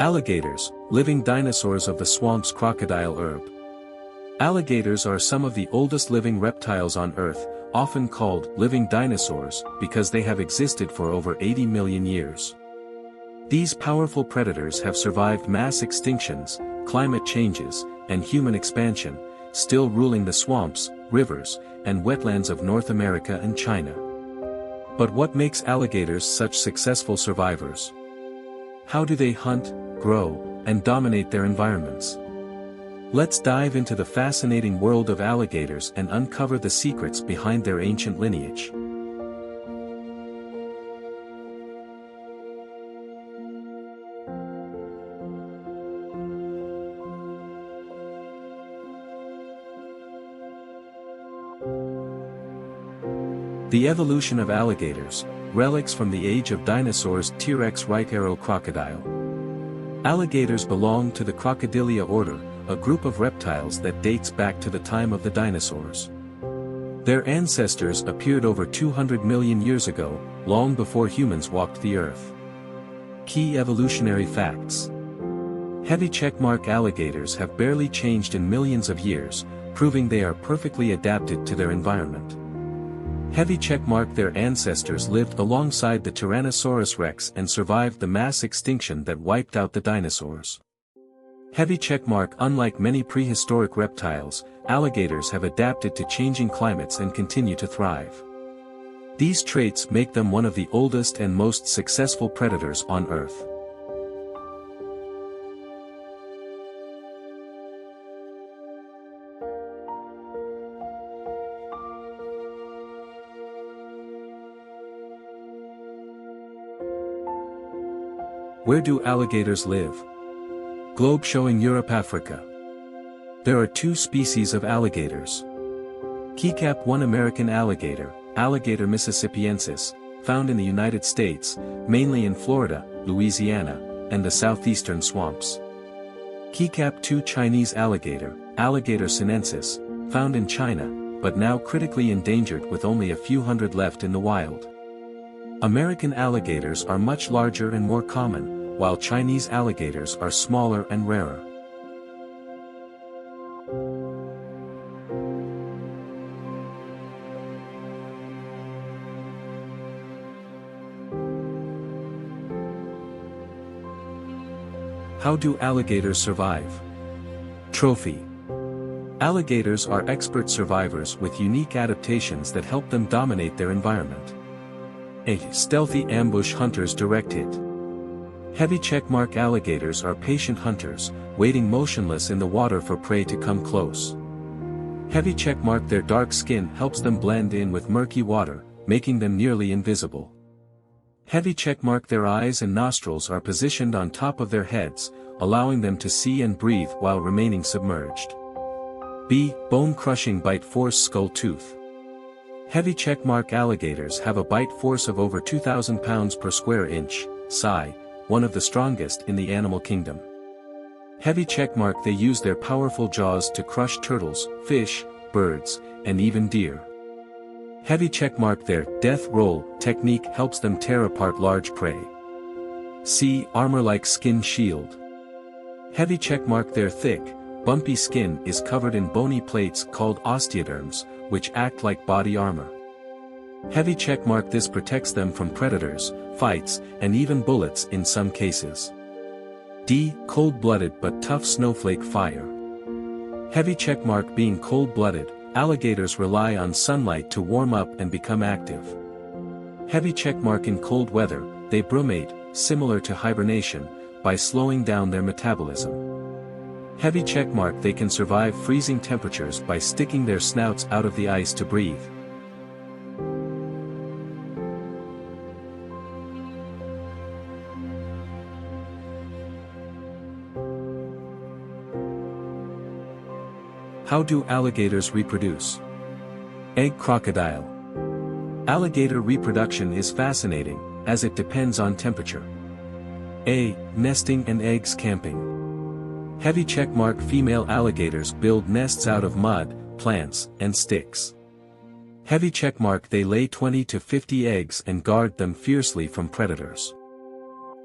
Alligators, living dinosaurs of the swamp's crocodile herb. Alligators are some of the oldest living reptiles on Earth, often called living dinosaurs because they have existed for over 80 million years. These powerful predators have survived mass extinctions, climate changes, and human expansion, still ruling the swamps, rivers, and wetlands of North America and China. But what makes alligators such successful survivors? How do they hunt, grow, and dominate their environments? Let's dive into the fascinating world of alligators and uncover the secrets behind their ancient lineage. The evolution of alligators, relics from the age of dinosaurs. T-Rex right arrow crocodile. Alligators belong to the Crocodilia order, a group of reptiles that dates back to the time of the dinosaurs. Their ancestors appeared over 200 million years ago, long before humans walked the earth. Key evolutionary facts. Heavy checkmark alligators have barely changed in millions of years, proving they are perfectly adapted to their environment. Heavy checkmark their ancestors lived alongside the Tyrannosaurus rex and survived the mass extinction that wiped out the dinosaurs. Heavy checkmark. Unlike many prehistoric reptiles, alligators have adapted to changing climates and continue to thrive. These traits make them one of the oldest and most successful predators on Earth. Where do alligators live? Globe showing Europe, Africa. There are two species of alligators. Keycap. One American alligator, Alligator mississippiensis, found in the United States, mainly in Florida, Louisiana, and the southeastern swamps. Keycap. 2 Chinese alligator, Alligator sinensis, found in China, but now critically endangered with only a few hundred left in the wild. American alligators are much larger and more common, while Chinese alligators are smaller and rarer. How do alligators survive? Trophy. Alligators are expert survivors with unique adaptations that help them dominate their environment. A. Stealthy ambush hunters. Direct hit. Heavy checkmark alligators are patient hunters, waiting motionless in the water for prey to come close. Heavy checkmark. Their dark skin helps them blend in with murky water, making them nearly invisible. Heavy checkmark. Their eyes and nostrils are positioned on top of their heads, allowing them to see and breathe while remaining submerged. B. Bone-crushing bite force. Skull tooth. Heavy checkmark alligators have a bite force of over 2,000 pounds per square inch, psi, one of the strongest in the animal kingdom. Heavy checkmark. They use their powerful jaws to crush turtles, fish, birds, and even deer. Heavy checkmark. Their death roll technique helps them tear apart large prey. C. Armor-like skin shield. Heavy checkmark. Their thick, bumpy skin is covered in bony plates called osteoderms, which act like body armor. Heavy checkmark. This protects them from predators, fights, and even bullets in some cases. D. Cold-blooded but tough snowflake fire. Heavy checkmark. Being cold-blooded, alligators rely on sunlight to warm up and become active. Heavy checkmark. In cold weather, they brumate, similar to hibernation, by slowing down their metabolism. Heavy checkmark. They can survive freezing temperatures by sticking their snouts out of the ice to breathe. How do alligators reproduce? Egg crocodile. Alligator reproduction is fascinating, as it depends on temperature. A. Nesting and eggs. Camping. Heavy checkmark. Female alligators build nests out of mud, plants, and sticks. Heavy checkmark. They lay 20 to 50 eggs and guard them fiercely from predators.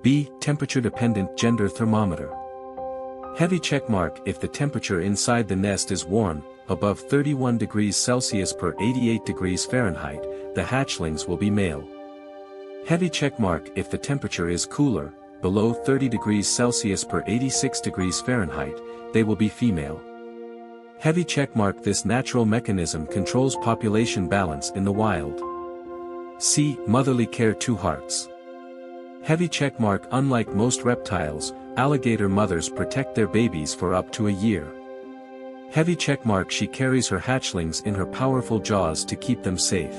B. Temperature-dependent gender thermometer. Heavy checkmark if the temperature inside the nest is warm, above 31 degrees Celsius per 88 degrees Fahrenheit, the hatchlings will be male. Heavy checkmark if the temperature is cooler, below 30 degrees Celsius per 86 degrees Fahrenheit, they will be female. Heavy checkmark this natural mechanism controls population balance in the wild. C. Motherly care 2 hearts. Heavy checkmark unlike most reptiles, alligator mothers protect their babies for up to a year. Heavy checkmark she carries her hatchlings in her powerful jaws to keep them safe.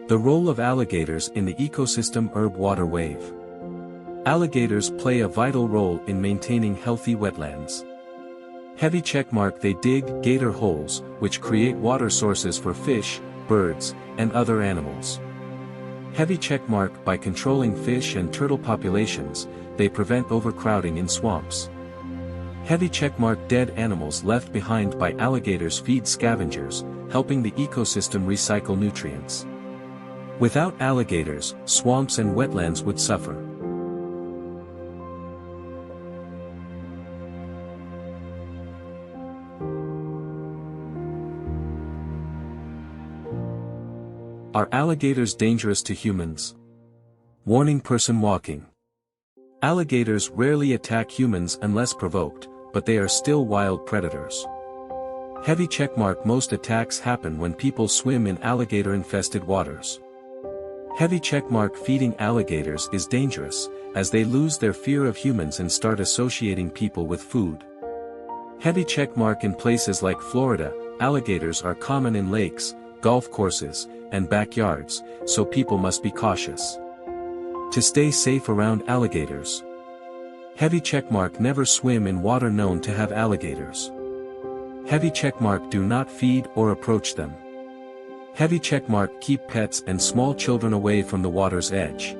The role of alligators in the ecosystem. Water wave. Alligators play a vital role in maintaining healthy wetlands. Heavy checkmark they dig gator holes, which create water sources for fish, birds, and other animals. Heavy checkmark by controlling fish and turtle populations, they prevent overcrowding in swamps. Heavy checkmark dead animals left behind by alligators feed scavengers, helping the ecosystem recycle nutrients. Without alligators, swamps and wetlands would suffer. Are alligators dangerous to humans? Warning: person walking. Alligators rarely attack humans unless provoked, but they are still wild predators. Heavy checkmark most attacks happen when people swim in alligator-infested waters. Heavy checkmark feeding alligators is dangerous, as they lose their fear of humans and start associating people with food. Heavy checkmark in places like Florida, alligators are common in lakes, golf courses, and backyards, so people must be cautious. To stay safe around alligators. Heavy checkmark never swim in water known to have alligators. Heavy checkmark do not feed or approach them. Heavy checkmark keep pets and small children away from the water's edge.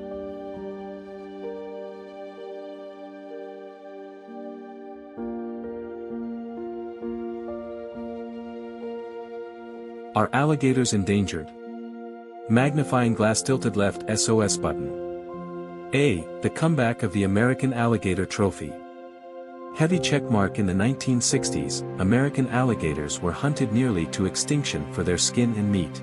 Are alligators endangered? Magnifying glass tilted left SOS button. A. The comeback of the American alligator trophy. Heavy checkmark in the 1960s, American alligators were hunted nearly to extinction for their skin and meat.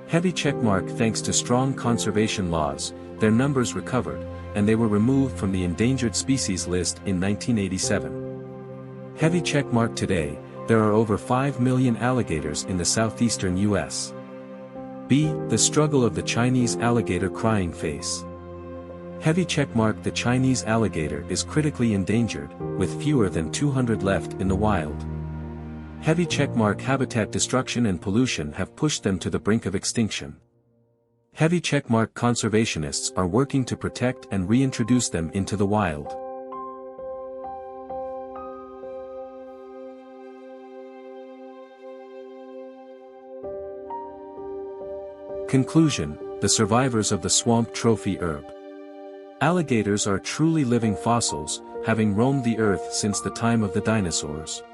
Heavy checkmark thanks to strong conservation laws, their numbers recovered, and they were removed from the endangered species list in 1987. Heavy checkmark today, there are over 5 million alligators in the southeastern U.S. B. The struggle of the Chinese alligator crying face. Heavy checkmark the Chinese alligator is critically endangered, with fewer than 200 left in the wild. Heavy checkmark habitat destruction and pollution have pushed them to the brink of extinction. Heavy checkmark conservationists are working to protect and reintroduce them into the wild. Conclusion: the survivors of the swamp trophy herb. Alligators are truly living fossils, having roamed the earth since the time of the dinosaurs.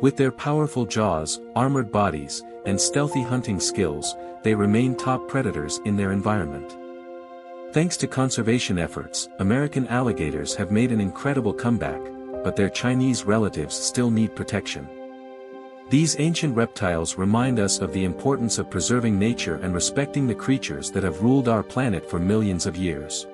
With their powerful jaws, armored bodies, and stealthy hunting skills, they remain top predators in their environment. Thanks to conservation efforts, American alligators have made an incredible comeback, but their Chinese relatives still need protection. These ancient reptiles remind us of the importance of preserving nature and respecting the creatures that have ruled our planet for millions of years.